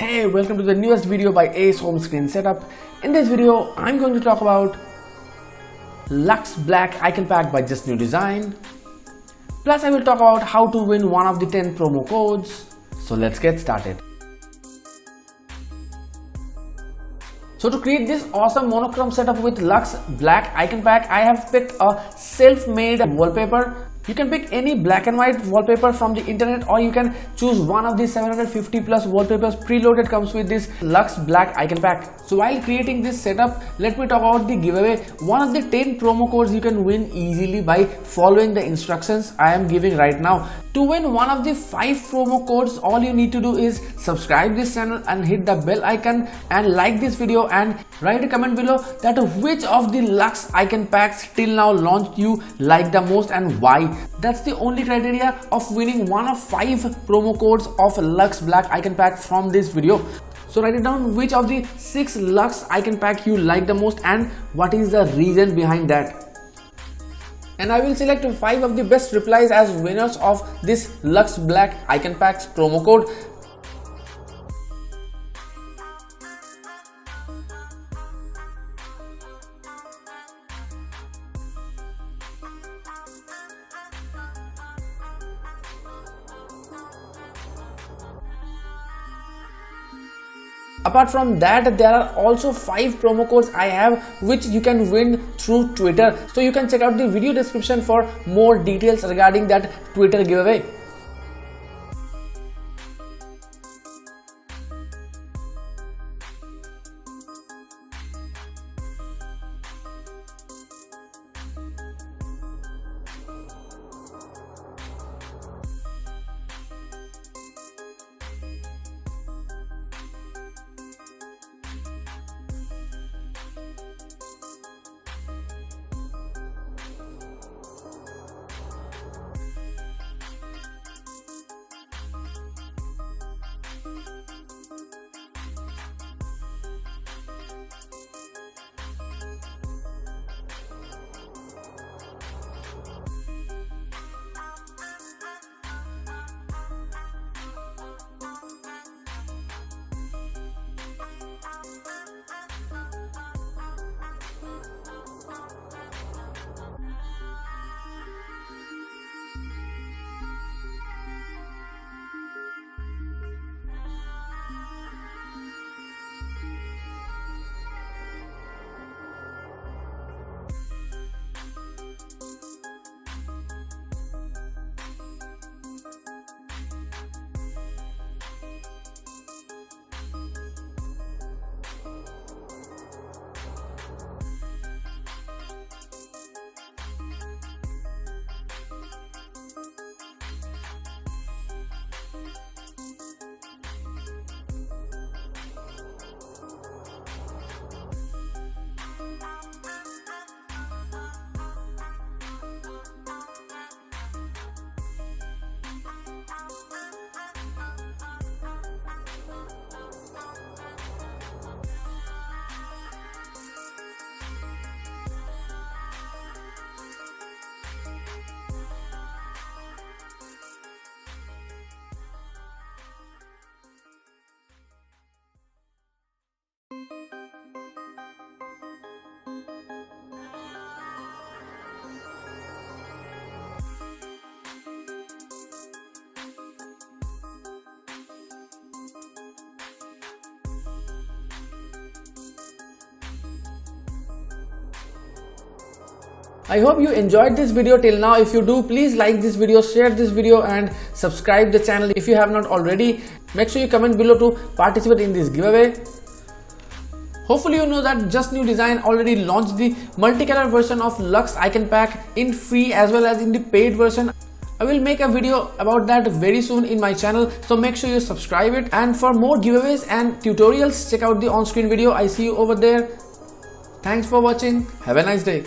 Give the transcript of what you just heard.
Hey, welcome to the newest video by Ace Home Screen Setup. In this video, I'm going to talk about Luxe Black Icon Pack by JustNewDesigns. Plus, I will talk about how to win one of the 10 promo codes. So let's get started. So to create this awesome monochrome setup with Luxe Black Icon Pack, I have picked a self-made wallpaper. You can pick any black and white wallpaper from the internet, or you can choose one of the 750 plus wallpapers preloaded comes with this Luxe Black Icon Pack. So while creating this setup, let me talk about the giveaway. One of the 10 promo codes you can win easily by following the instructions I am giving right now. To win one of the 5 promo codes, all you need to do is subscribe this channel and hit the bell icon and like this video and write a comment below that which of the Luxe Icon Packs till now launched you like the most and why. That's the only criteria of winning one of 5 promo codes of Luxe Black Icon Pack from this video. So write it down which of the 6 Luxe Icon Pack you like the most and what is the reason behind that. And I will select 5 of the best replies as winners of this Luxe Black Icon Packs promo code. Apart from that, there are also 5 promo codes I have which you can win through Twitter. So you can check out the video description for more details regarding that Twitter giveaway. I hope you enjoyed this video till now. If you do, please like this video, share this video and subscribe the channel if you have not already. Make sure you comment below to participate in this giveaway. Hopefully you know that JustNewDesigns already launched the multicolor version of Luxe Icon Pack in free as well as in the paid version. I will make a video about that very soon in my channel, so make sure you subscribe it. And for more giveaways and tutorials, check out the on-screen video. I see you over there. Thanks for watching. Have a nice day.